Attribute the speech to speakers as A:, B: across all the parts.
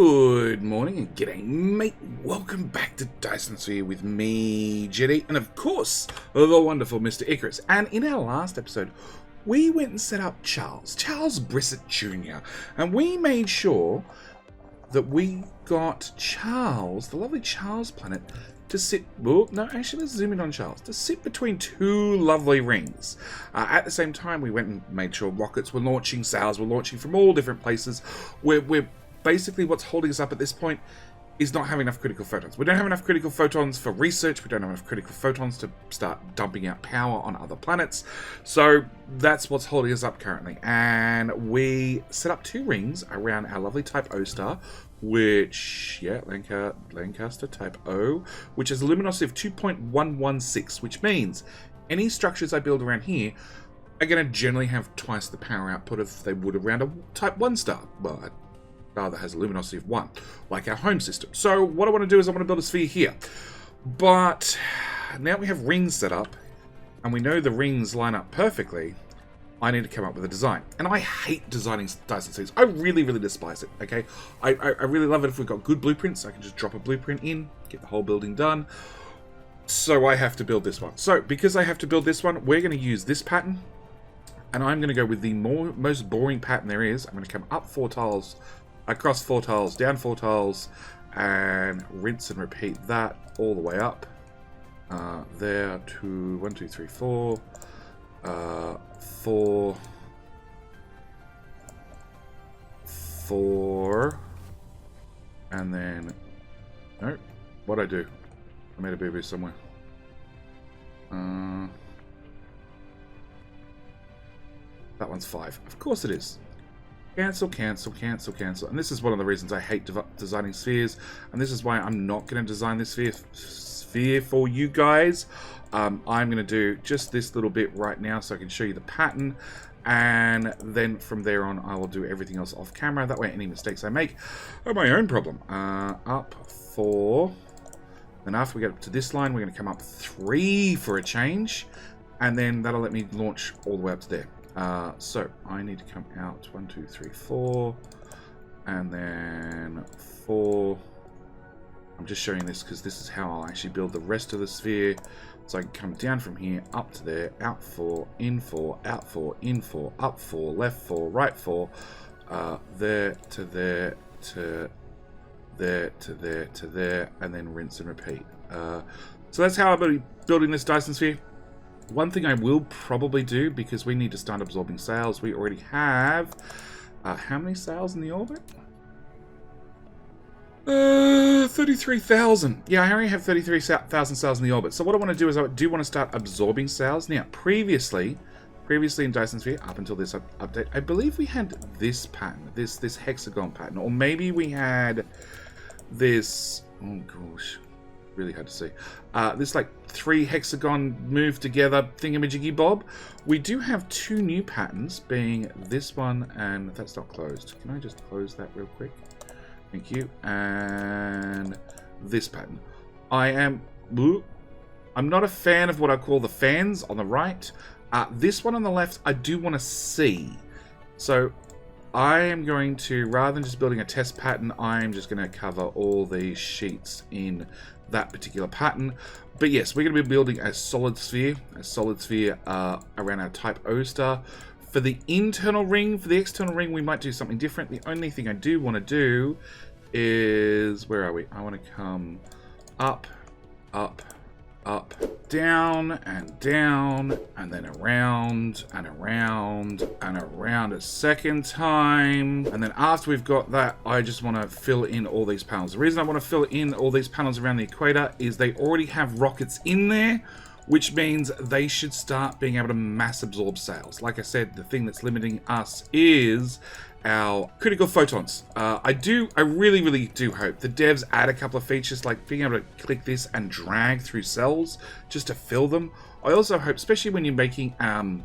A: Good morning and g'day mate, welcome back to Dyson Sphere with me, Jetty, and of course, the wonderful Mr. Icarus. And in our last episode, we went and set up Charles Brissett Jr. And we made sure that we got Charles, the lovely Charles planet, to sit, well, no, actually let's zoom in on Charles, to sit between two lovely rings. At the same time, we went and made sure rockets were launching, sails were launching from all different places. We're basically, what's holding us up at this point is not having enough critical photons. We don't have enough critical photons for research, we don't have enough critical photons to start dumping out power on other planets. So that's what's holding us up currently. And we set up two rings around our lovely Type O star, which, yeah, Lancaster Type O, which has a luminosity of 2.116, which means any structures I build around here are going to generally have twice the power output if they would around a Type 1 star. Well, a star that has a luminosity of 1, like our home system. So what I want to do is I want to build a sphere here. But now we have rings set up, and we know the rings line up perfectly. I need to come up with a design. And I hate designing Dyson Spheres. I really, really despise it, okay? I really love it if we've got good blueprints. I can just drop a blueprint in, get the whole building done. So I have to build this one. So because I have to build this one, we're going to use this pattern. And I'm going to go with the most boring pattern there is. I'm going to come up 4 tiles, across 4 tiles, down 4 tiles, and rinse and repeat that all the way up. There to 1, 2, 3, 4. 4, and then, no, what'd I do? I made a boo-boo somewhere. That one's 5. Of course it is. Cancel, cancel, cancel, cancel. And this is one of the reasons I hate designing spheres, and this is why I'm not going to design this sphere for you guys. I'm going to do just this little bit right now so I can show you the pattern, and then from there on I will do everything else off camera. That way any mistakes I make are my own problem. Up 4, then after we get up to this line we're going to come up 3 for a change, and then that'll let me launch all the way up to there. So I need to come out 1, 2, 3, 4, and then 4. I'm just showing this because this is how I'll actually build the rest of the sphere. So I can come down from here, up to there, out 4, in 4, out 4, in 4, up 4, left 4, right 4, there to there, to there, to there, to there, and then rinse and repeat. So that's how I'm building this Dyson Sphere. One thing I will probably do, because we need to start absorbing sails, we already have, how many sails in the orbit? 33,000. Yeah, I already have 33,000 sails in the orbit. So what I want to do is I do want to start absorbing sails. Now, previously in Dyson Sphere, up until this update, I believe we had this pattern, this hexagon pattern, or maybe we had this. Oh gosh, really hard to see. This like 3 hexagon move together thingamajiggy bob. We do have 2 new patterns, being this one, and that's not closed. Can I just close that real quick? Thank you. And this pattern. I'm not a fan of what I call the fans on the right. This one on the left, I do want to see. So I am going to, rather than just building a test pattern, I'm just going to cover all these sheets in that particular pattern. But yes, we're going to be building a solid sphere around our Type O star. For the internal ring, for the external ring, we might do something different. The only thing I do want to do is, where are we? I want to come up, up, up, down, and then around, and around, and around a second time. And then after we've got that, I just want to fill in all these panels. The reason I want to fill in all these panels around the equator is they already have rockets in there, which means they should start being able to mass absorb sails. Like I said, the thing that's limiting us is our critical photons. I really, really do hope the devs add a couple of features like being able to click this and drag through cells just to fill them. I also hope, especially when you're making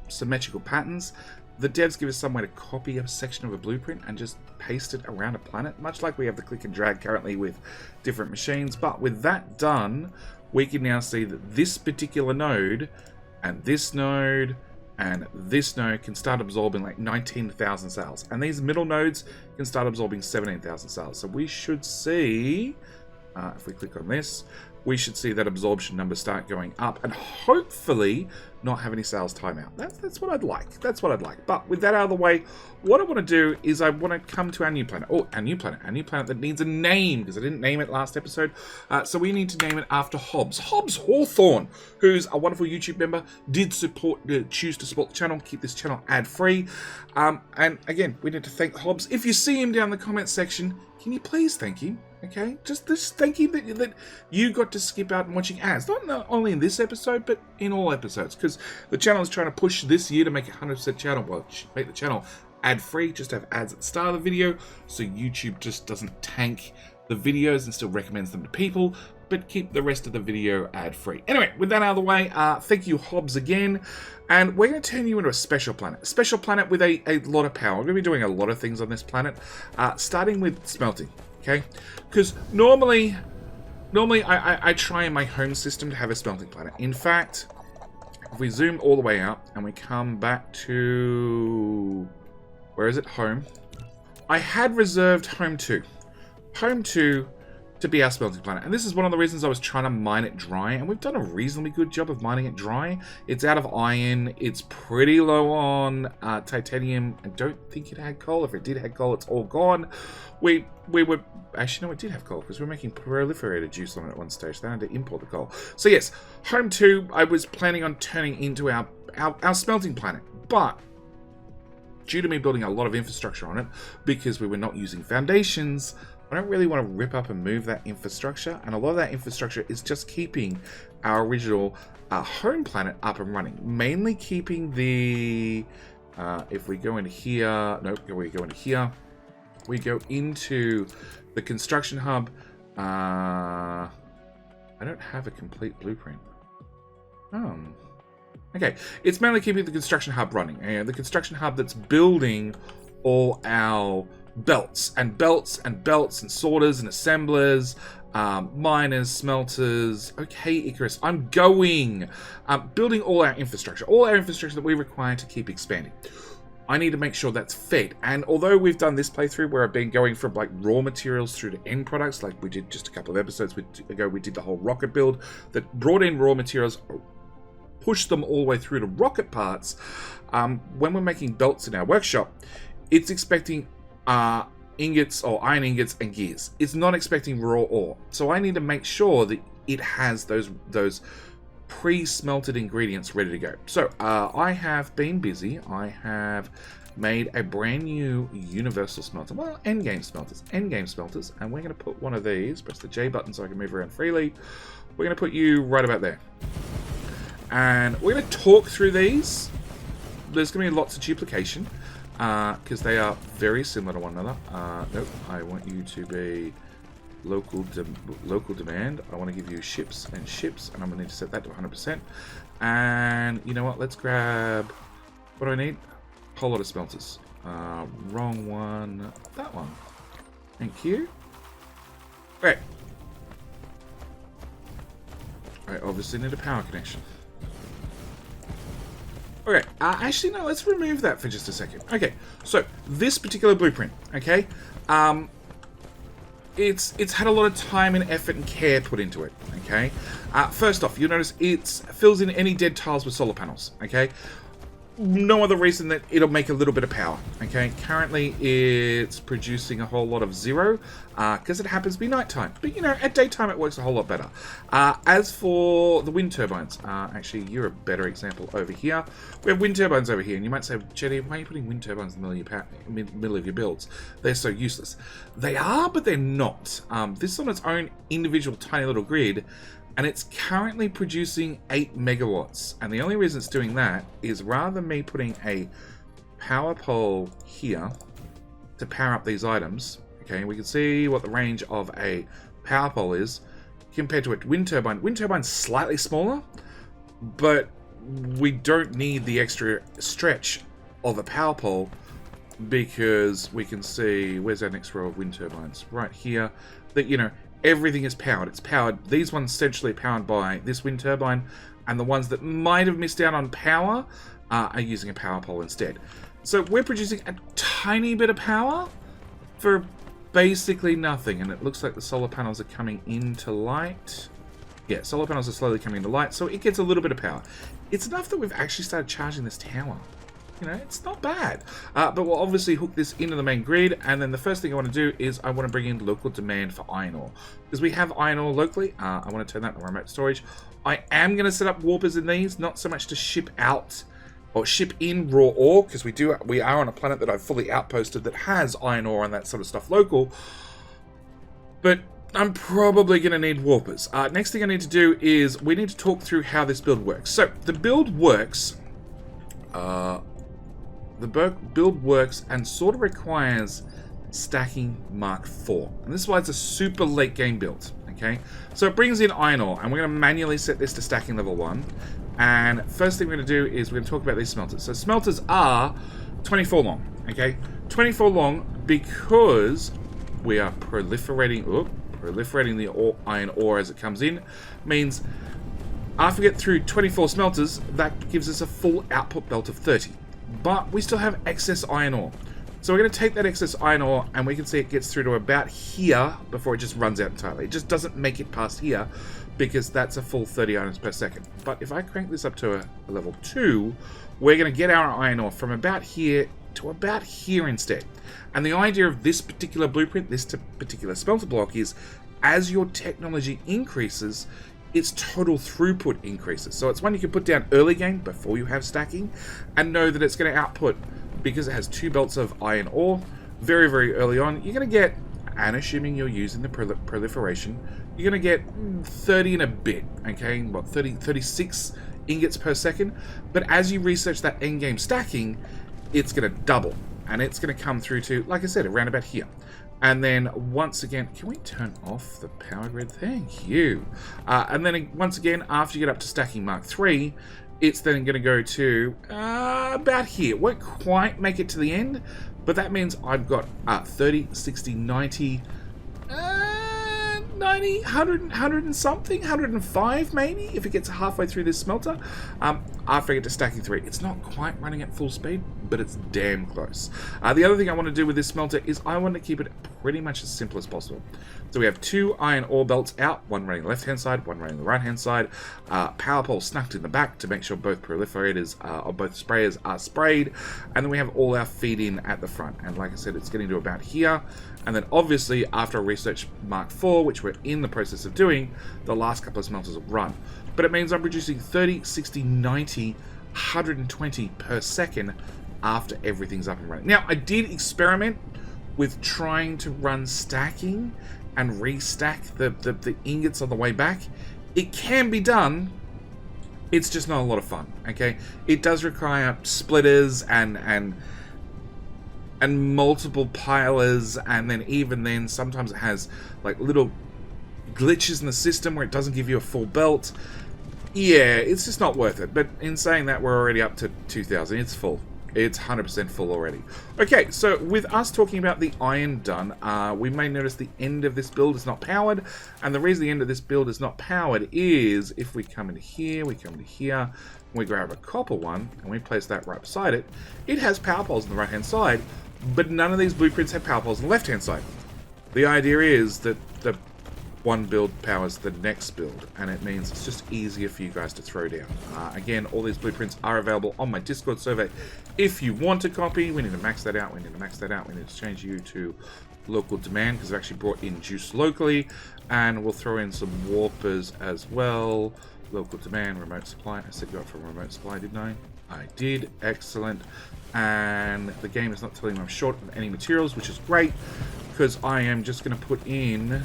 A: symmetrical patterns, the devs give us some way to copy a section of a blueprint and just paste it around a planet, much like we have the click and drag currently with different machines. But with that done, we can now see that this particular node and this node And this node can start absorbing like 19,000 cells. And these middle nodes can start absorbing 17,000 cells. So we should see, if we click on this, we should see that absorption number start going up and hopefully not have any sales timeout. That's what I'd like. That's what I'd like. But with that out of the way, what I want to do is I want to come to our new planet. Oh, our new planet that needs a name because I didn't name it last episode. So we need to name it after Hobbs. Hobbs Hawthorne, who's a wonderful YouTube member, did choose to support the channel, keep this channel ad-free. And again, we need to thank Hobbs. If you see him down in the comments section, can you please thank him? Okay, just thank him that you got to skip out and watching ads. Not only in this episode, but in all episodes. Because the channel is trying to push this year to make a 100% channel. Well, make the channel ad-free, just have ads at the start of the video. So YouTube just doesn't tank the videos and still recommends them to people. But keep the rest of the video ad-free. Anyway, with that out of the way, thank you, Hobbs, again. And we're going to turn you into a special planet. A special planet with a lot of power. We're going to be doing a lot of things on this planet. Starting with smelting. Okay, because normally I try in my home system to have a smelting planet. In fact, if we zoom all the way out and we come back to, where is it? Home. I had reserved Home 2 to be our smelting planet. And this is one of the reasons I was trying to mine it dry. And we've done a reasonably good job of mining it dry. It's out of iron. It's pretty low on titanium. I don't think it had coal. If it did have coal, it's all gone. We were... Actually, no, it did have coal because we were making Proliferator juice on it at one stage. They had to import the coal. So yes, Home 2, I was planning on turning into our smelting planet. But due to me building a lot of infrastructure on it, because we were not using foundations, I don't really want to rip up and move that infrastructure, and a lot of that infrastructure is just keeping our original home planet up and running. Mainly keeping the, if we go into here, nope, we go into here, we go into the construction hub. I don't have a complete blueprint. Okay, it's mainly keeping the construction hub running. The construction hub that's building all our belts and sorters and assemblers, miners, smelters. Okay, Icarus, I'm going. Building all our infrastructure that we require to keep expanding. I need to make sure that's fed. And although we've done this playthrough where I've been going from like raw materials through to end products, like we did just a couple of episodes ago, we did the whole rocket build that brought in raw materials, pushed them all the way through to rocket parts. When we're making belts in our workshop, it's expecting ingots or iron ingots and gears. It's not expecting raw ore. So I need to make sure that it has those pre-smelted ingredients ready to go. So I have been busy. I have made a brand new universal smelter. Well, endgame smelters. And we're going to put one of these. Press the J button so I can move around freely. We're going to put you right about there. And we're going to talk through these. There's going to be lots of duplication because they are very similar to one another. Nope, I want you to be local demand. I want to give you ships, and I'm going to need to set that to 100%. And you know what? Let's grab, what do I need? A whole lot of smelters. Wrong one. That one. Thank you. Alright. I obviously need a power connection. Okay, actually no, let's remove that for just a second. Okay, so this particular blueprint, okay, it's had a lot of time and effort and care put into it, okay. First off, you'll notice it fills in any dead tiles with solar panels, okay. No other reason that it'll make a little bit of power, okay. Currently, it's producing a whole lot of zero, because it happens to be nighttime. But, you know, at daytime, it works a whole lot better. As for the wind turbines, actually, you're a better example over here. We have wind turbines over here, and you might say, Jetty, why are you putting wind turbines in the middle of your builds? They're so useless. They are, but they're not. This is on its own individual tiny little grid, and it's currently producing 8 megawatts. And the only reason it's doing that is rather than me putting a power pole here to power up these items, okay, we can see what the range of a power pole is compared to a wind turbine. Wind turbine's slightly smaller, but we don't need the extra stretch of a power pole because we can see, where's our next row of wind turbines? Right here, that, you know, everything is powered. It's powered. These ones essentially powered by this wind turbine, and the ones that might have missed out on power are using a power pole instead. So we're producing a tiny bit of power for basically nothing, and it looks like the solar panels are coming into light. Yeah, solar panels are slowly coming into light, so it gets a little bit of power. It's enough that we've actually started charging this tower. You know, it's not bad. But we'll obviously hook this into the main grid, and then the first thing I want to do is I want to bring in local demand for iron ore. Because we have iron ore locally, I want to turn that to remote storage. I am going to set up warpers in these, not so much to ship out or ship in raw ore, because we are on a planet that I've fully outposted that has iron ore and that sort of stuff local. But I'm probably going to need warpers. Next thing I need to do is we need to talk through how this build works. So the build works. Build works and sort of requires stacking Mark IV. And this is why it's a super late game build. Okay, so it brings in iron ore, and we're going to manually set this to stacking level 1. And first thing we're going to do is we're going to talk about these smelters. So smelters are 24 long. Okay, 24 long because we are proliferating the iron ore as it comes in. Means after we get through 24 smelters, that gives us a full output belt of 30. But we still have excess iron ore. So we're going to take that excess iron ore, and we can see it gets through to about here before it just runs out entirely. It just doesn't make it past here because that's a full 30 items per second. But if I crank this up to a level 2, we're going to get our iron ore from about here to about here instead. And the idea of this particular blueprint, this particular smelter block, is as your technology increases, its total throughput increases. So it's one you can put down early game before you have stacking and know that it's going to output, because it has 2 belts of iron ore very, very early on. You're going to get, and assuming you're using the proliferation, you're going to get 30 and a bit, okay? What, 36 ingots per second? But as you research that endgame stacking, it's going to double, and it's going to come through to, like I said, around about here. And then once again, can we turn off the power grid? Thank you. And then once again, after you get up to stacking Mark III, it's then going to go to about here. Won't quite make it to the end, but that means I've got 30, 60, 90, 90, 100, 100 and something, 105 maybe, if it gets halfway through this smelter. After I get to stacking 3. It's not quite running at full speed, but it's damn close. The other thing I want to do with this smelter is I want to keep it pretty much as simple as possible. So we have 2 iron ore belts out, one running the left-hand side, one running the right-hand side. Power pole snuck in the back to make sure both proliferators or both sprayers are sprayed. And then we have all our feed in at the front. And like I said, it's getting to about here. And then obviously, after I research Mark IV, which we're in the process of doing, the last couple of smelters will run. But it means I'm producing 30, 60, 90, 120 per second after everything's up and running. Now, I did experiment with trying to run stacking and restack the ingots on the way back. It can be done. It's just not a lot of fun, okay? It does require splitters and multiple pilers, and then even then, sometimes it has like little glitches in the system where it doesn't give you a full belt. Yeah, it's just not worth it. But in saying that, we're already up to 2,000. It's full. It's 100% full already. Okay, so with us talking about the iron done, we may notice the end of this build is not powered. And the reason the end of this build is not powered is if we come into here, we grab a copper one, and we place that right beside it, it has power poles on the right-hand side, but none of these blueprints have power poles on the left-hand side. The idea is that the one build powers the next build, and it means it's just easier for you guys to throw down. Again, all these blueprints are available on my Discord server if you want a copy. We need to max that out. We need to change you to local demand because I've actually brought in juice locally, and we'll throw in some warpers as well. Local demand, remote supply. I said go up for remote supply, didn't I? I did. Excellent. And the game is not telling me I'm short of any materials, which is great because I am just going to put in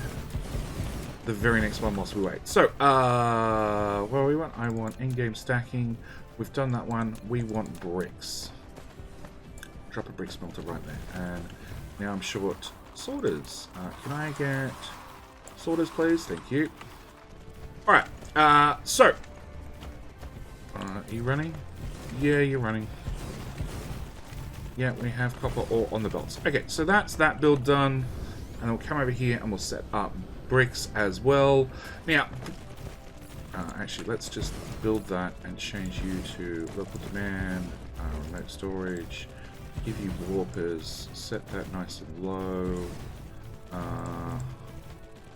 A: the very next one whilst we wait. So, what do we want? I want in-game stacking. We've done that one. We want bricks. Drop a brick smelter right there. And now I'm short sorters. Can I get sorters, please? Thank you. Alright, so. Are you running? Yeah, you're running. Yeah, we have copper ore on the belts. Okay, so that's that build done. And we'll come over here and we'll set up bricks as well. Now, Actually, let's just build that and change you to local demand, remote storage, give you warpers, set that nice and low,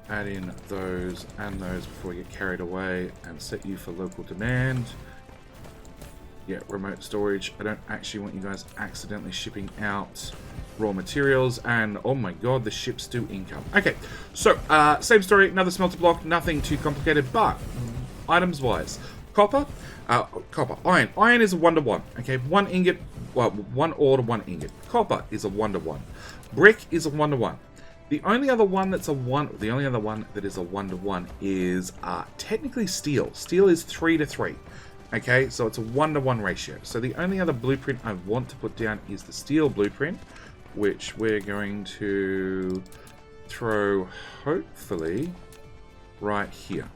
A: add in those and those before we get carried away, and set you for local demand. Yeah, remote storage. I don't actually want you guys accidentally shipping out raw materials, and oh my god, the ships do income. Okay, so same story, another smelter block, nothing too complicated, but items wise, copper, iron. Iron is a 1 to 1. Okay, 1 ingot, well, 1 ore to 1 ingot. Copper is a 1 to 1. Brick is a 1 to 1. The only other one that is a 1 to 1 is technically steel. Steel is 3 to 3. Okay, so it's a 1 to 1 ratio. So the only other blueprint I want to put down is the steel blueprint, which we're going to throw, hopefully, right here.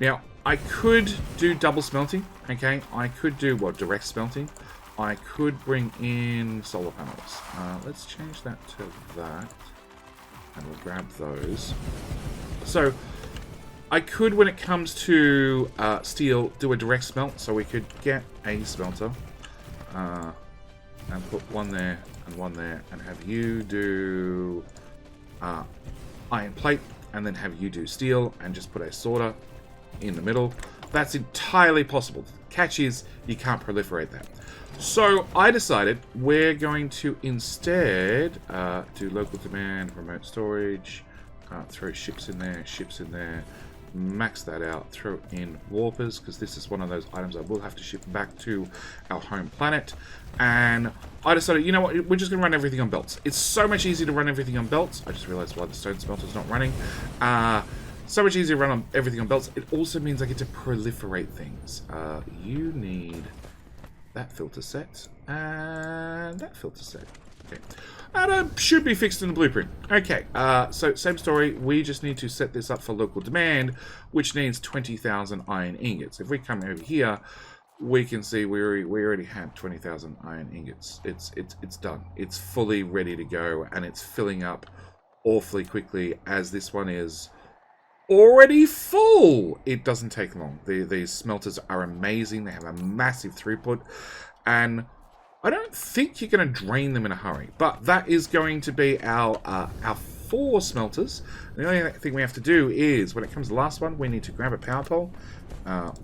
A: Now, I could do double smelting, okay? I could do, well, direct smelting. I could bring in solar panels. Let's change that to that, and we'll grab those. So, I could, when it comes to steel, do a direct smelt, so we could get a smelter and put one there and one there, and have you do iron plate, and then have you do steel, and just put a sorter in the middle. That's entirely possible. The catch is you can't proliferate that. So I decided we're going to instead do local demand, remote storage, throw ships in there, max that out, throw in warpers, because this is one of those items I will have to ship back to our home planet. And I decided, you know what, we're just going to run everything on belts. It's so much easier to run everything on belts. I just realized why the stone smelter's not running. So much easier to run everything on belts. It also means I get to proliferate things. You need that filter set and that filter set. Okay. That should be fixed in the blueprint. Okay, so same story. We just need to set this up for local demand, which needs 20,000 iron ingots. If we come over here, we can see we already had 20,000 iron ingots. It's done. It's fully ready to go, and it's filling up awfully quickly, as this one is already full. It doesn't take long. These smelters are amazing. They have a massive throughput, and I don't think you're going to drain them in a hurry. But that is going to be our 4 smelters. The only thing we have to do is, when it comes to the last one, we need to grab a power pole,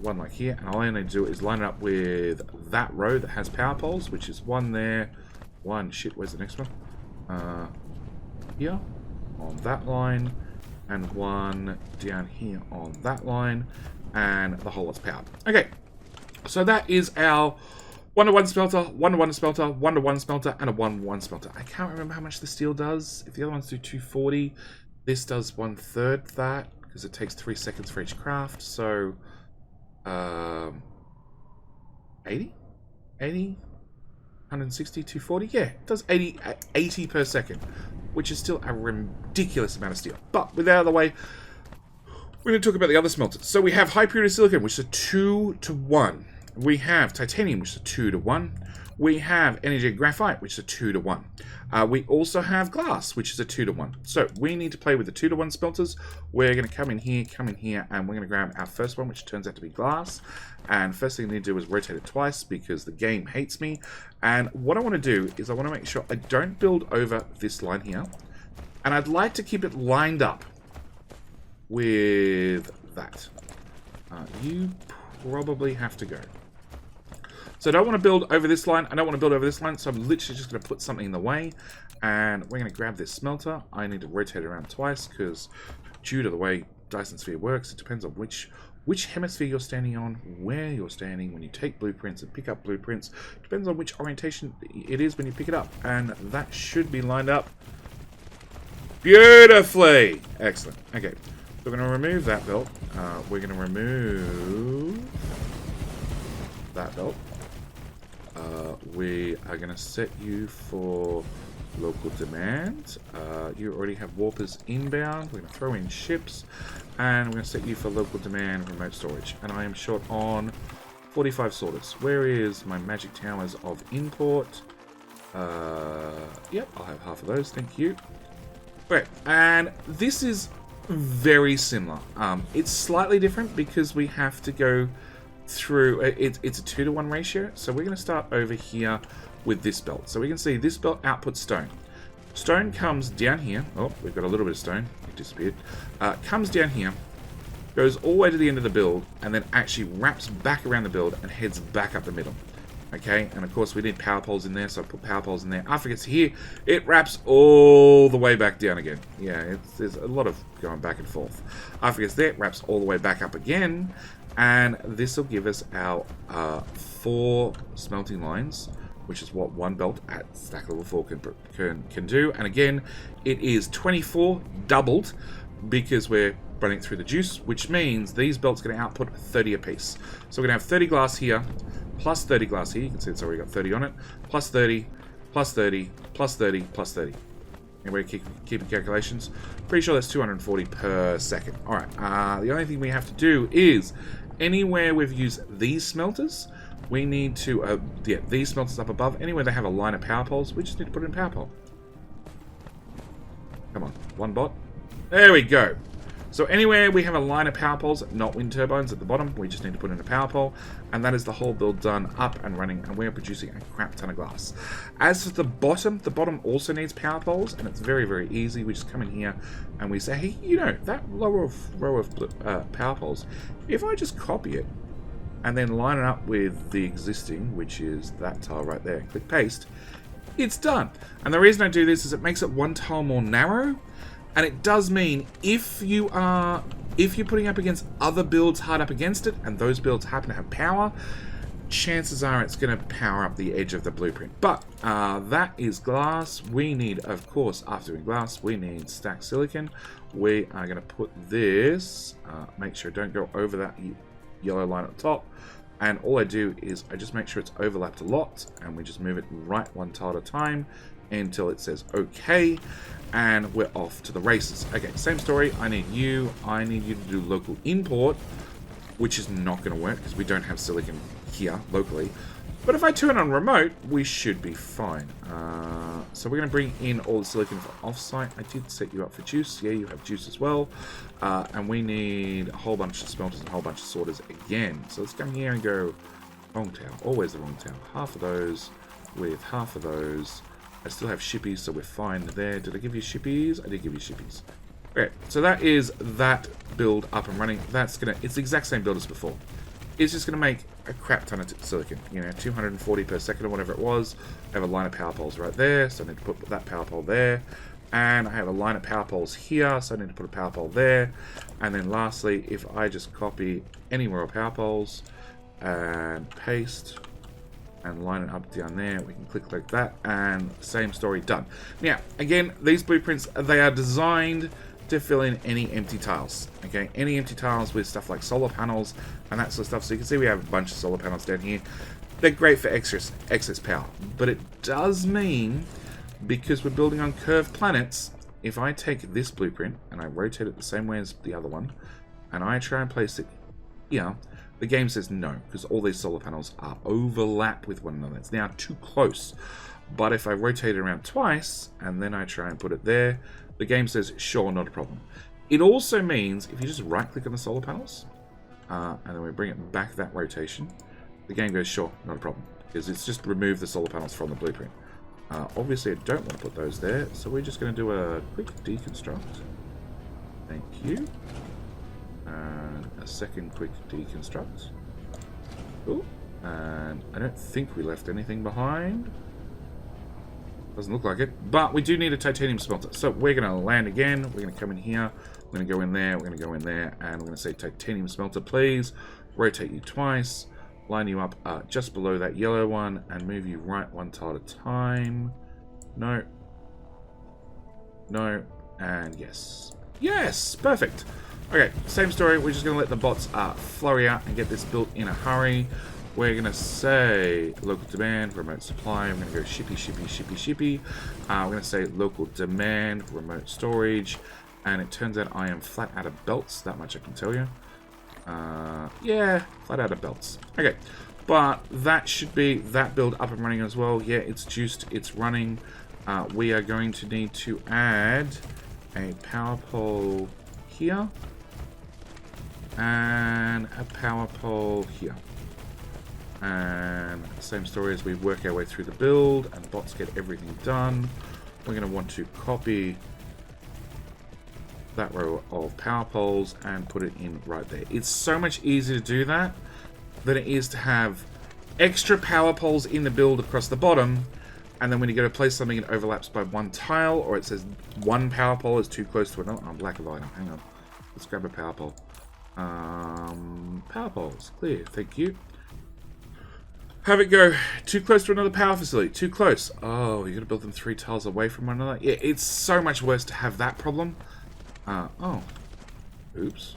A: one like here, and all I need to do is line it up with that row that has power poles, which is one there, one, shit, where's the next one? Here, on that line, and one down here on that line, and the whole lot's powered. Okay, so that is our 1-to-1 smelter, 1-to-1 smelter, 1-to-1 smelter, and a 1-to-1 smelter. I can't remember how much the steel does. If the other ones do 240, this does 1/3 that, because it takes 3 seconds for each craft. So, 80? 80? 160, 240? Yeah, it does 80 per second, which is still a ridiculous amount of steel. But with that out of the way, we're going to talk about the other smelters. So we have high purity silicon, which is a 2-to-1. We have titanium, which is a 2-to-1. We have energy graphite, which is a 2-to-1. We also have glass, which is a 2-to-1. So we need to play with the 2-to-1 smelters. We're going to come in here, and we're going to grab our first one, which turns out to be glass. And first thing we need to do is rotate it twice, because the game hates me. And what I want to do is I want to make sure I don't build over this line here. And I'd like to keep it lined up with that. You probably have to go. So I don't want to build over this line. I don't want to build over this line. So I'm literally just going to put something in the way. And we're going to grab this smelter. I need to rotate it around twice, because due to the way Dyson Sphere works, it depends on which hemisphere you're standing on, where you're standing when you take blueprints and pick up blueprints. It depends on which orientation it is when you pick it up. And that should be lined up beautifully. Excellent. Okay. So we're going to remove that belt. We're going to remove that belt. We are going to set you for local demand. You already have warpers inbound. We're going to throw in ships, and we're going to set you for local demand remote storage. And I am short on 45 sorters. Where is my magic towers of import? Yep, I'll have half of those. Thank you. Okay, and this is very similar. It's slightly different because we have to go through, it's a 2-to-1 ratio. So we're going to start over here with this belt. So we can see this belt outputs stone. Stone comes down here. Oh, we've got a little bit of stone. It disappeared. Comes down here, goes all the way to the end of the build, and then actually wraps back around the build and heads back up the middle. Okay, and of course we need power poles in there, so I put power poles in there. After it gets here, it wraps all the way back down again. Yeah, there's a lot of going back and forth. After it gets there, it wraps all the way back up again, and this will give us our 4 smelting lines, which is what one belt at stack level 4 can do. And again, it is 24 doubled because we're running it through the juice, which means these belts are going to output 30 apiece. So we're going to have 30 glass here, plus 30 glass here. You can see it's already got 30 on it, plus 30, plus 30, plus 30, plus 30. Anybody keeping calculations? Pretty sure that's 240 per second. All right, the only thing we have to do is anywhere we've used these smelters, we need to, these smelters up above, anywhere they have a line of power poles, we just need to put in a power pole. Come on, one bot. There we go. So anywhere we have a line of power poles, not wind turbines at the bottom, we just need to put in a power pole, and that is the whole build done, up and running, and we're producing a crap ton of glass. As for the bottom also needs power poles, and it's very, very easy. We just come in here and we say, hey, you know, that row of power poles, if I just copy it and then line it up with the existing, which is that tile right there, and click paste, it's done. And the reason I do this is it makes it one tile more narrow. And it does mean if you're putting up against other builds hard up against it, and those builds happen to have power, chances are it's going to power up the edge of the blueprint. But that is glass. We need, of course, after doing glass, we need stacked silicon. We are going to put this, make sure it don't go over that yellow line at the top. And all I do is I just make sure it's overlapped a lot, and we just move it right one tile at a time until it says okay, and we're off to the races. Okay, same story. I need you to do local import, which is not going to work because we don't have silicon here locally. But if I turn on remote, we should be fine. So we're going to bring in all the silicon for offsite. I did set you up for juice. Yeah, you have juice as well. And we need a whole bunch of smelters and a whole bunch of sorters again. So let's come here and go wrong tail. Always the wrong tail. Half of those with half of those. I still have shippies, so we're fine there. Did I give you shippies? I did give you shippies. Okay, so that is that build up and running. It's the exact same build as before. It's just gonna make a crap ton of silicon. You know, 240 per second or whatever it was. I have a line of power poles right there, so I need to put that power pole there. And I have a line of power poles here, so I need to put a power pole there. And then lastly, if I just copy any more power poles and paste and line it up down there, we can click like that, and same story, done. Now, again, these blueprints, they are designed to fill in any empty tiles, okay? Any empty tiles with stuff like solar panels and that sort of stuff. So you can see we have a bunch of solar panels down here. They're great for excess power, but it does mean, because we're building on curved planets, if I take this blueprint and I rotate it the same way as the other one, and I try and place it here, the game says no, because all these solar panels are overlap with one another. It's now too close. But if I rotate it around twice, and then I try and put it there, the game says, sure, not a problem. It also means, if you just right-click on the solar panels, and then we bring it back that rotation, the game goes, sure, not a problem. Because it's just removed the solar panels from the blueprint. Obviously, I don't want to put those there, so we're just going to do a quick deconstruct. Thank you. And a second quick deconstruct. Cool. And I don't think we left anything behind. Doesn't look like it. But we do need a titanium smelter. So we're going to land again. We're going to come in here. We're going to go in there. We're going to go in there. And we're going to say titanium smelter, please. Rotate you twice. Line you up just below that yellow one. And move you right one tile at a time. No. No. And yes. Yes! Perfect. Okay, same story. We're just going to let the bots flurry out and get this built in a hurry. We're going to say local demand, remote supply. I'm going to go shippy, shippy, shippy, shippy. We're going to say local demand, remote storage. And it turns out I am flat out of belts. That much I can tell you. Yeah, flat out of belts. Okay, but that should be that build up and running as well. Yeah, it's juiced. It's running. We are going to need to add a power pole here. And a power pole here. And same story as we work our way through the build and bots get everything done. We're going to want to copy that row of power poles and put it in right there. It's so much easier to do that than it is to have extra power poles in the build across the bottom, and then when you go to place something it overlaps by one tile, or it says one power pole is too close to another. Oh, black of item. Hang on. Let's grab a power pole. Power poles. Clear. Thank you. Have it go too close to another power facility. Too close. Oh, you got to build them 3 tiles away from one another. Yeah, it's so much worse to have that problem. Oh. Oops.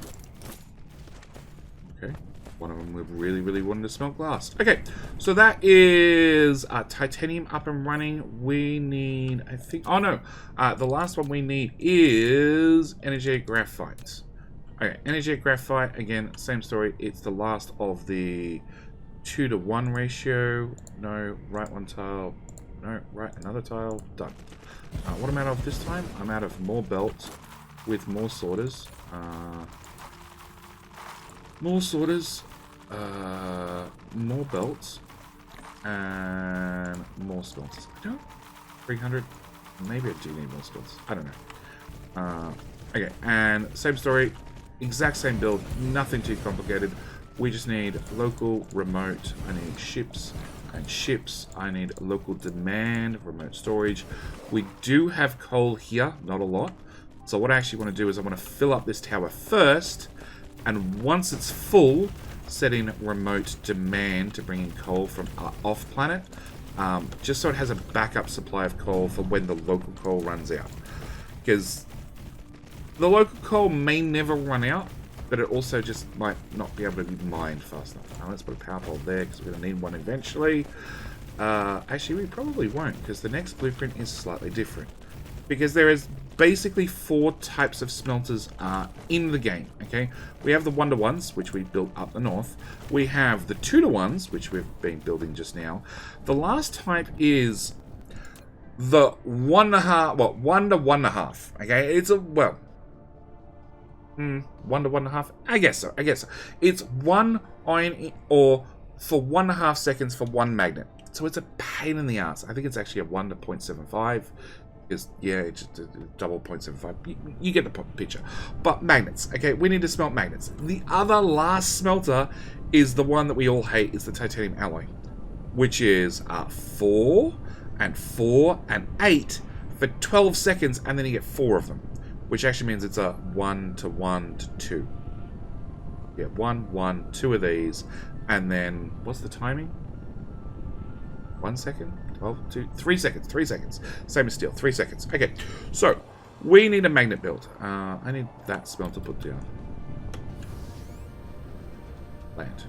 A: Okay. One of them we really wanted to smelt glass. Okay, so that is titanium up and running. We need, I think, oh no, the last one we need is energetic graphite. Okay, energetic graphite, again, same story. It's the last of the 2-to-1 ratio. No, right one tile. No, right another tile. Done. What am I out of this time? I'm out of more belts with more sorters. More sorters. More belts. And more smelters. I don't. 300. Maybe I do need more smelters. I don't know. Okay, and same story. Exact same build. Nothing too complicated. We just need local, remote. I need ships and ships. I need local demand, remote storage. We do have coal here, not a lot. So what I actually want to do is I want to fill up this tower first, and once it's full, set in remote demand to bring in coal from off planet, just so it has a backup supply of coal for when the local coal runs out. Because the local coal may never run out, but it also just might not be able to be mined fast enough. Now let's put a power pole there because we're going to need one eventually. Actually, we probably won't, because the next blueprint is slightly different. Because there is basically 4 types of smelters in the game, okay? We have the 1-to-1s, which we built up the north. We have the 2-to-1s, which we've been building just now. The last type is the 1.5, well, 1 to 1.5, okay? It's a, well, 1 to 1.5, I guess so. It's 1 iron ore for 1.5 seconds for 1 magnet. So it's a pain in the ass. I think it's actually a 1 to 0.75. Is, yeah, it's just a double 0.75. You get the picture. But magnets, okay? We need to smelt magnets. The other last smelter is the one that we all hate, is the titanium alloy, which is 4 and 4 and 8 for 12 seconds, and then you get 4 of them, which actually means it's a 1 to 1 to 2. Yeah, 1, 1, 2 of these, and then what's the timing? 1 second? 12, 2, 3 seconds. 3 seconds. Same as steel. 3 seconds. Okay, so we need a magnet build. I need that smelter put down. Land.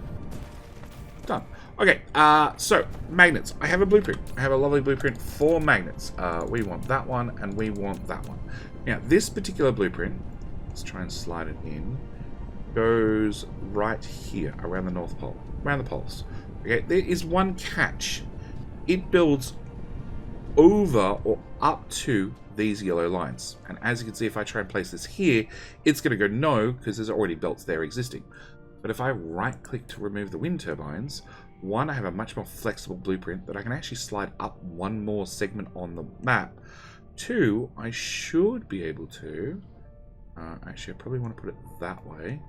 A: Done. Okay, so magnets. I have a blueprint. I have a lovely blueprint for magnets. We want that one, and we want that one. Now, this particular blueprint, let's try and slide it in, goes right here, around the North Pole, around the poles. Okay, there is one catch. It builds over or up to these yellow lines. And as you can see, if I try and place this here, it's going to go no, because there's already belts there existing. But if I right-click to remove the wind turbines, one, I have a much more flexible blueprint that I can actually slide up one more segment on the map. 2, I should be able to... actually, I probably want to put it that way.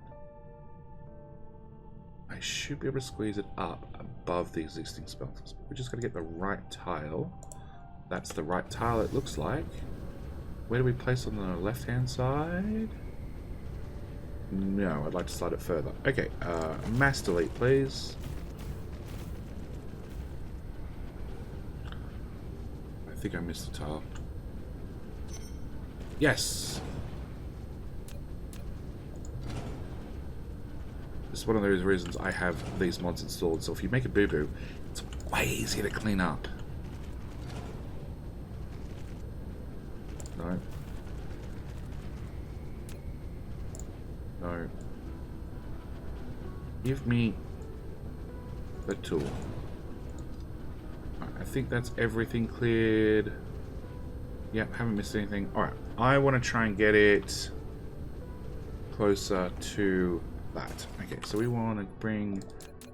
A: I should be able to squeeze it up above the existing smelters. We're just going to get the right tile. That's the right tile, it looks like. Where do we place on the left-hand side? No, I'd like to slide it further. Okay, mass delete, please. I think I missed the tile. Yes! It's one of those reasons I have these mods installed, so if you make a boo-boo, it's way easier to clean up. No. No. Give me the tool. Right, I think that's everything cleared. Yep, haven't missed anything. Alright, I want to try and get it closer to that. Okay, so we want to bring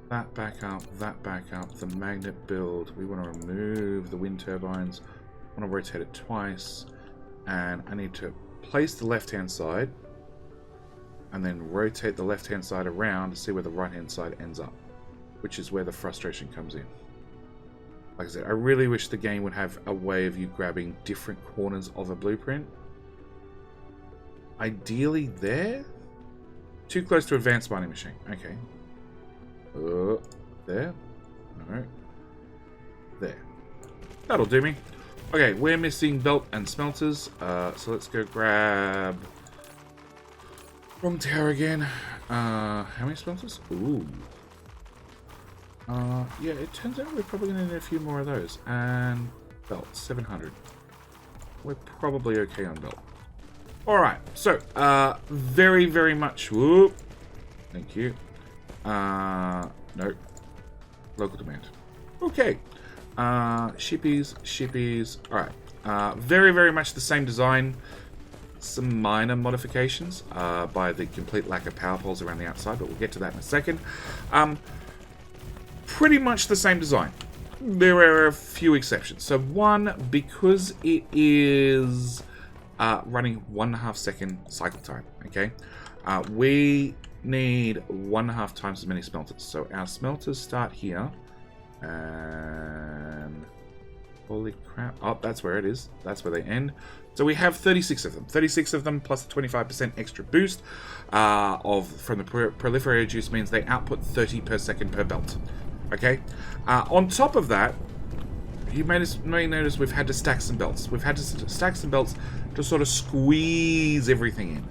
A: that back up, the magnet build. We want to remove the wind turbines. I want to rotate it twice, and I need to place the left-hand side and then rotate the left-hand side around to see where the right-hand side ends up, which is where the frustration comes in. Like I said, I really wish the game would have a way of you grabbing different corners of a blueprint. Ideally there? Too close to advanced mining machine. Okay. There? No. There. That'll do me. Okay, we're missing belt and smelters. So let's go grab... Wrong tower again. How many smelters? Ooh. Yeah, it turns out we're probably going to need a few more of those. And belt, 700. We're probably okay on belt. Alright, so, very, very much... Whoop. Thank you. Nope. Local demand. Okay. Shippies. Alright. Very, very much the same design. Some minor modifications by the complete lack of power poles around the outside, but we'll get to that in a second. Pretty much the same design. There are a few exceptions. So one, because it is running 1.5 second cycle time, okay? We need 1.5 times as many smelters. So our smelters start here, and holy crap. Oh, that's where it is. That's where they end. So we have 36 of them. 36 of them plus a 25% extra boost from the Proliferator juice means they output 30 per second per belt. Okay? On top of that, you may notice we've had to stack some belts. We've had to stack some belts to sort of squeeze everything in.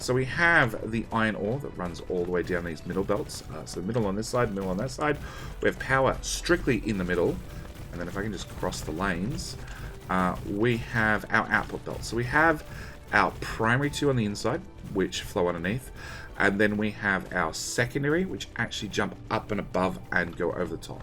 A: So we have the iron ore that runs all the way down these middle belts. So middle on this side, middle on that side. We have power strictly in the middle. And then if I can just cross the lanes, we have our output belts. So we have our primary two on the inside, which flow underneath. And then we have our secondary, which actually jump up and above and go over the top.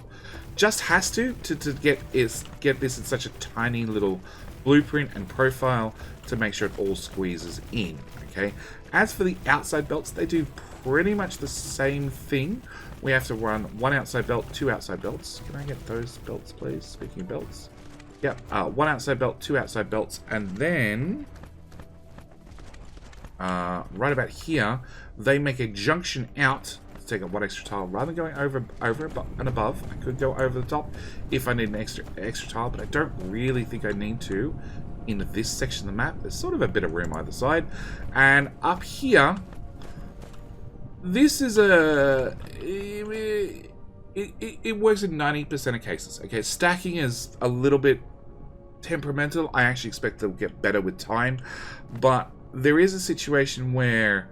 A: Just has to get this in such a tiny little blueprint and profile to make sure it all squeezes in. Okay. As for the outside belts, they do pretty much the same thing. We have to run one outside belt, two outside belts. Can I get those belts, please? Speaking of belts. Yep. One outside belt, two outside belts, and then right about here, they make a junction out to take up one extra tile. Rather than going over and above, I could go over the top if I need an extra tile, but I don't really think I need to in this section of the map. There's sort of a bit of room either side. And up here, this is a... It works in 90% of cases. Okay, stacking is a little bit temperamental. I actually expect to get better with time, but there is a situation where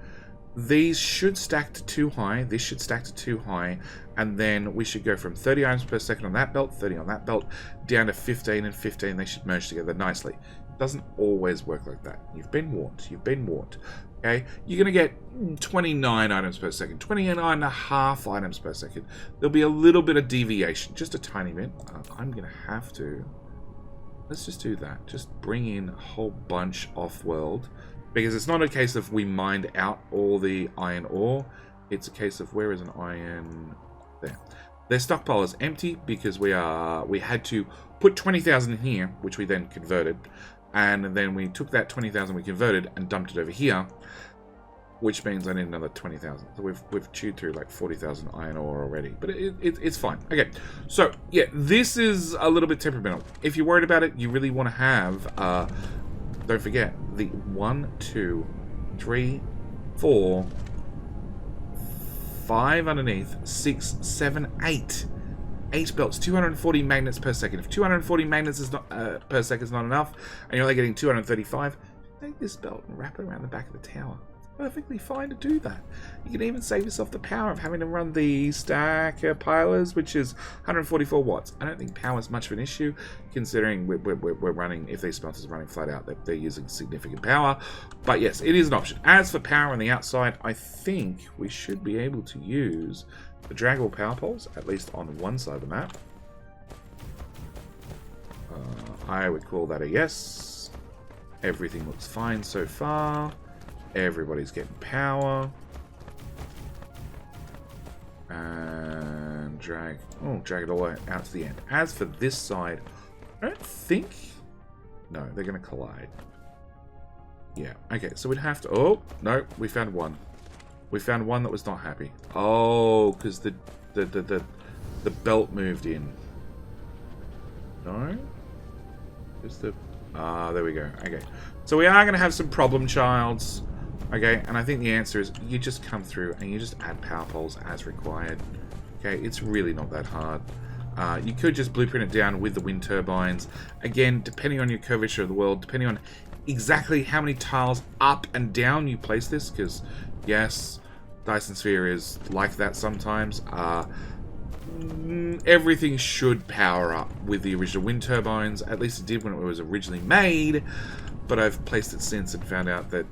A: these should stack to too high, this should stack to too high, and then we should go from 30 items per second on that belt, 30 on that belt, down to 15 and 15. They should merge together nicely. It doesn't always work like that. You've been warned. You've been warned. Okay, you're going to get 29 items per second, 29.5 items per second. There'll be a little bit of deviation, just a tiny bit. I'm going to have to... Let's just do that. Just bring in a whole bunch off-world. Because it's not a case of we mined out all the iron ore. It's a case of where is an iron... There. Their stockpile is empty because we had to put 20,000 in here, which we then converted. And then we took that 20,000 we converted and dumped it over here, which means I need another 20,000. So we've chewed through like 40,000 iron ore already, but it's fine. Okay, so yeah, this is a little bit temperamental. If you're worried about it, you really want to have, don't forget, the 1, 2, 3, 4, 5 underneath, 6, 7, 8. 8 belts, 240 magnets per second. If 240 magnets is not per second is not enough, and you're only getting 235, take this belt and wrap it around the back of the tower. It's perfectly fine to do that. You can even save yourself the power of having to run the stacker pilers, which is 144 watts. I don't think power is much of an issue, considering we're running, if these smelters are running flat out, they're using significant power. But yes, it is an option. As for power on the outside, I think we should be able to use the draggle power poles, at least on one side of the map. I would call that a yes. Everything looks fine so far. everybody's getting power. And drag it all out to the end. As for this side, I don't think... No, they're going to collide. Yeah, okay, so we'd have to... Oh, no, we found one. We found one that was not happy. Oh, because the belt moved in. No? Just the... Ah, there we go. Okay. So we are going to have some problem childs. Okay, and I think the answer is you just come through and you just add power poles as required. Okay, it's really not that hard. You could just blueprint it down with the wind turbines. Again, depending on your curvature of the world, depending on exactly how many tiles up and down you place this, because, yes, Dyson Sphere is like that sometimes. Everything should power up with the original wind turbines. At least it did when it was originally made, but I've placed it since and found out that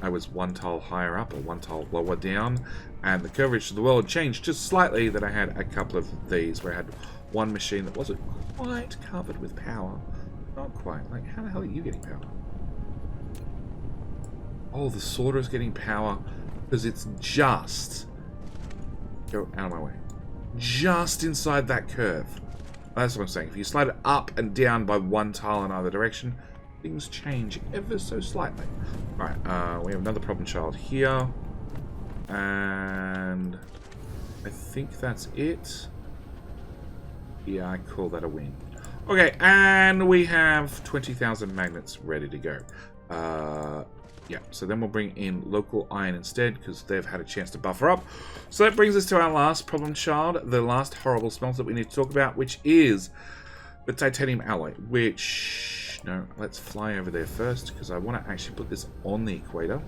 A: I was one tile higher up or one tile lower down, and the coverage of the world changed just slightly. That I had a couple of these where I had one machine that wasn't quite covered with power. Not quite. Like, how the hell are you getting power? Oh, the sorter's getting power because it's just... Go out of my way. Just inside that curve. That's what I'm saying. If you slide it up and down by one tile in either direction, things change ever so slightly. Right, we have another problem child here. And I think that's it. Yeah, I call that a win. Okay, and we have 20,000 magnets ready to go. Yeah, so then we'll bring in local iron instead, because they've had a chance to buffer up. So that brings us to our last problem child, the last horrible smelter that we need to talk about, which is the titanium alloy, which... No, let's fly over there first, because I want to actually put this on the equator,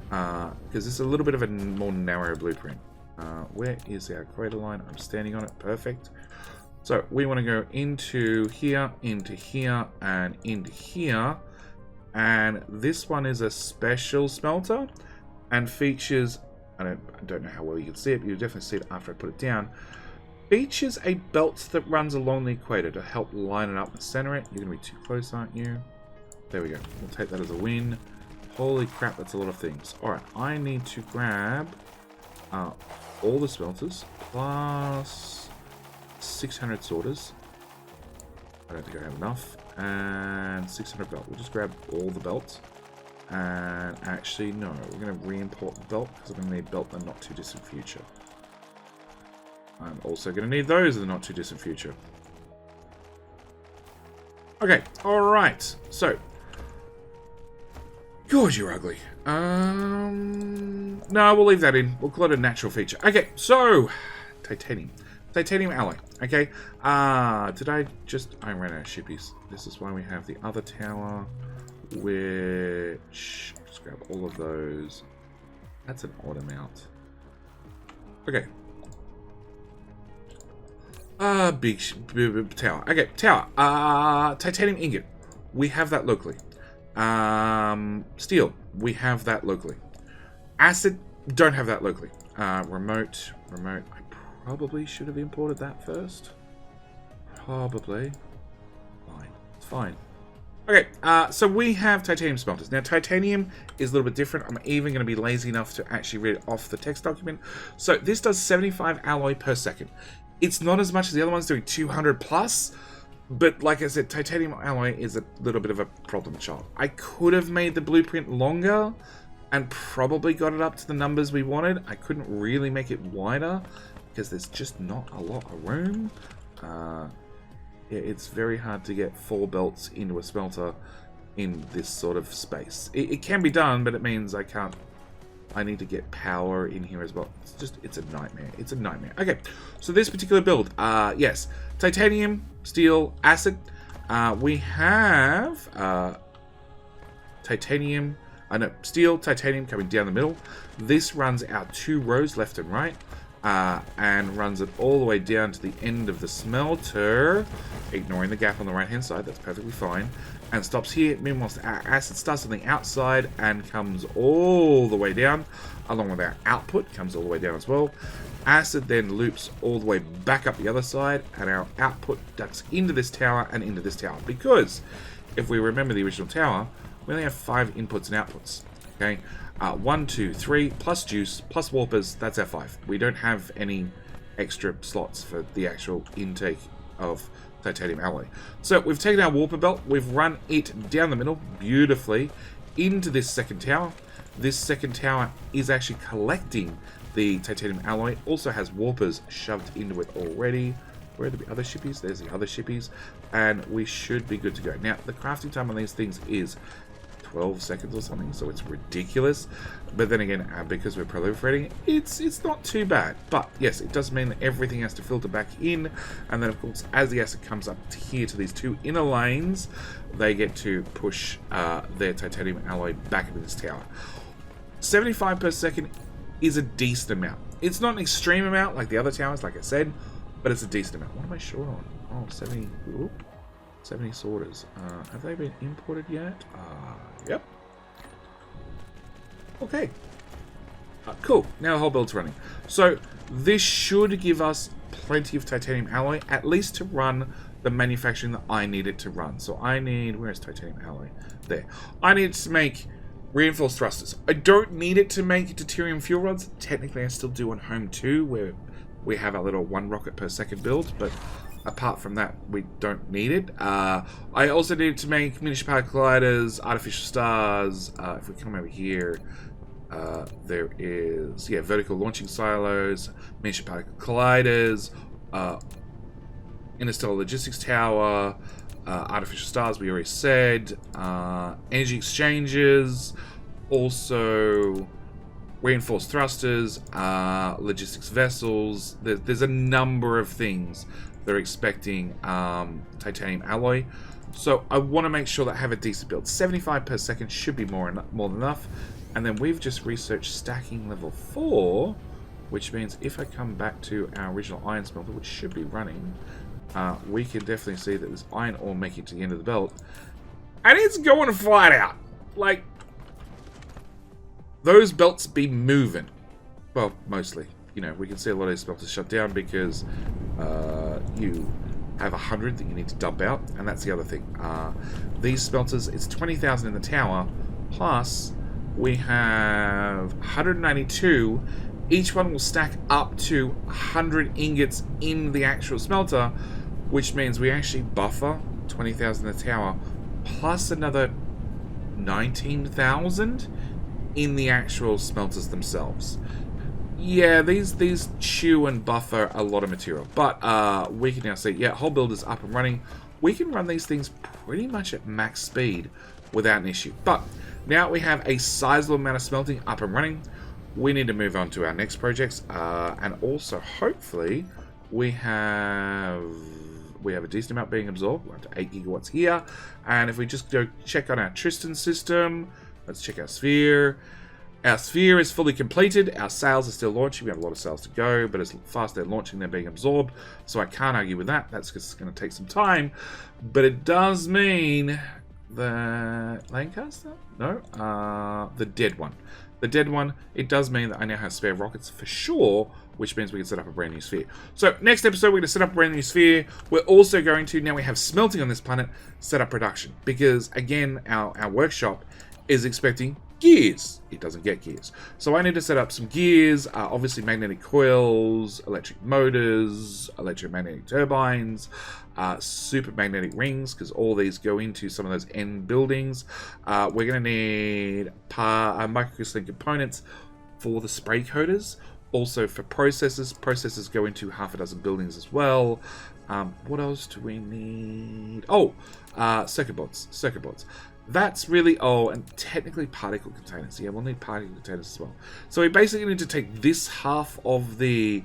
A: because it's a little bit of a more narrow blueprint. Where is our equator line? I'm standing on it. Perfect. So we want to go into here, and into here. And this one is a special smelter and features, I don't know how well you can see it, but you'll definitely see it after I put it down. Features a belt that runs along the equator to help line it up and center it. You're going to be too close, aren't you? There we go. We'll take that as a win. Holy crap, that's a lot of things. Alright, I need to grab all the smelters plus 600 sorters. I don't think I have enough. And 600 belt. We'll just grab all the belts. And actually, no. We're going to re-import the belt because I'm going to need belt in the not too distant future. I'm also going to need those in the not too distant future. Okay. Alright. So. God, you're ugly. No, we'll leave that in. We'll call it a natural feature. Okay. So. Titanium. Titanium alloy. Okay. Did I just... I ran out of shippies. This is why we have the other tower, which... Just grab all of those. That's an odd amount. Okay. Big tower. Okay, tower. Titanium ingot. We have that locally. Steel. We have that locally. Acid. Don't have that locally. Remote. Probably should have imported that first. Probably. Fine. It's fine. Okay, so we have titanium smelters. Now, titanium is a little bit different. I'm even going to be lazy enough to actually read it off the text document. So this does 75 alloy per second. It's not as much as the other ones doing 200 plus. But like I said, titanium alloy is a little bit of a problem child. I could have made the blueprint longer and probably got it up to the numbers we wanted. I couldn't really make it wider, because there's just not a lot of room. Yeah, it's very hard to get 4 belts into a smelter in this sort of space. It can be done, but it means I can't... I need to get power in here as well. It's a nightmare. It's a nightmare. Okay, so this particular build, yes, titanium, steel, acid. We have titanium, steel, titanium coming down the middle. This runs our 2 rows left and right. And runs it all the way down to the end of the smelter, ignoring the gap on the right hand side. That's perfectly fine, and stops here. Meanwhile, our acid starts on the outside and comes all the way down, along with our output, comes all the way down as well. Acid then loops all the way back up the other side, and our output ducks into this tower and into this tower, because if we remember the original tower, we only have 5 inputs and outputs. Okay, 1, 2, 3, plus juice, plus warpers, that's our 5. We don't have any extra slots for the actual intake of titanium alloy. So we've taken our warper belt, we've run it down the middle beautifully into this second tower. This second tower is actually collecting the titanium alloy, also has warpers shoved into it already. Where are the other shippies? There's the other shippies, and we should be good to go. Now, the crafting time on these things is 12 seconds or something, so it's ridiculous. But then again, because we're proliferating, it's not too bad. But yes, it does mean that everything has to filter back in, and then of course, as the acid comes up here to these two inner lanes, they get to push their titanium alloy back into this tower. 75 per second is a decent amount. It's not an extreme amount like the other towers, like I said, but it's a decent amount. What am I short on? Oh, 70. Whoop, 70 sorters. Have they been imported yet? Yep. Okay. Cool. Now the whole build's running. So this should give us plenty of titanium alloy, at least to run the manufacturing that I need it to run. So I need... Where's titanium alloy? There. I need it to make reinforced thrusters. I don't need it to make deuterium fuel rods. Technically, I still do on home too, where we have our little 1 rocket per second build, but apart from that, we don't need it. I also need to make miniature power colliders, artificial stars. If we come over here, there is, yeah, vertical launching silos, miniature power colliders, interstellar logistics tower, artificial stars, we already said, energy exchanges, also reinforced thrusters, logistics vessels. There's a number of things they're expecting titanium alloy. So I want to make sure that I have a decent build. 75 per second should be more than enough. And then we've just researched stacking level 4, which means if I come back to our original iron smelter, which should be running, we can definitely see that there's iron ore making it to the end of the belt. And it's going flat out. Like, those belts be moving. Well, mostly. You know, we can see a lot of these smelters shut down because you have 100 that you need to dump out, and that's the other thing. These smelters, it's 20,000 in the tower, plus we have 192. Each one will stack up to 100 ingots in the actual smelter, which means we actually buffer 20,000 in the tower, plus another 19,000 in the actual smelters themselves. Yeah, these chew and buffer a lot of material, but we can now see, yeah, whole build is up and running. We can run these things pretty much at max speed without an issue. But now we have a sizable amount of smelting up and running. We need to move on to our next projects, and also hopefully we have a decent amount being absorbed. We're up to 8 gigawatts here, and if we just go check on our Tristan system, let's check our sphere. Our sphere is fully completed. Our sails are still launching. We have a lot of sails to go, but as fast as they're launching, they're being absorbed. So I can't argue with that. That's just going to take some time. But it does mean the Lancaster? No, the dead one. The dead one, it does mean that I now have spare rockets for sure, which means we can set up a brand new sphere. So next episode, we're going to set up a brand new sphere. We're also going to, now we have smelting on this planet, set up production. Because again, our workshop is expecting gears. It doesn't get gears. So I need to set up some gears, obviously magnetic coils, electric motors, electromagnetic turbines, super magnetic rings, because all these go into some of those end buildings. We're going to need microcrystalline components for the spray coaters, also for processors. Processors go into half a dozen buildings as well. What else do we need? Oh, circuit boards. Circuit boards. That's really, oh, and technically particle containers. Yeah, we'll need particle containers as well. So we basically need to take this half of the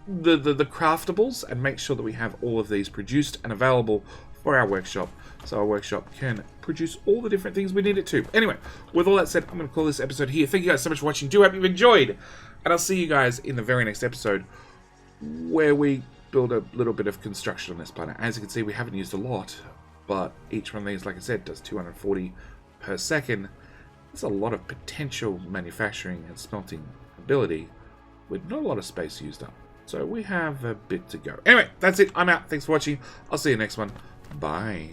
A: craftables and make sure that we have all of these produced and available for our workshop, so our workshop can produce all the different things we need it to. Anyway, with all that said, I'm going to call this episode here. Thank you guys so much for watching. Do hope you've enjoyed, and I'll see you guys in the very next episode where we build a little bit of construction on this planet. As you can see, we haven't used a lot, but each one of these, like I said, does 240 per second. That's a lot of potential manufacturing and smelting ability with not a lot of space used up. So we have a bit to go. Anyway, that's it. I'm out. Thanks for watching. I'll see you next one. Bye.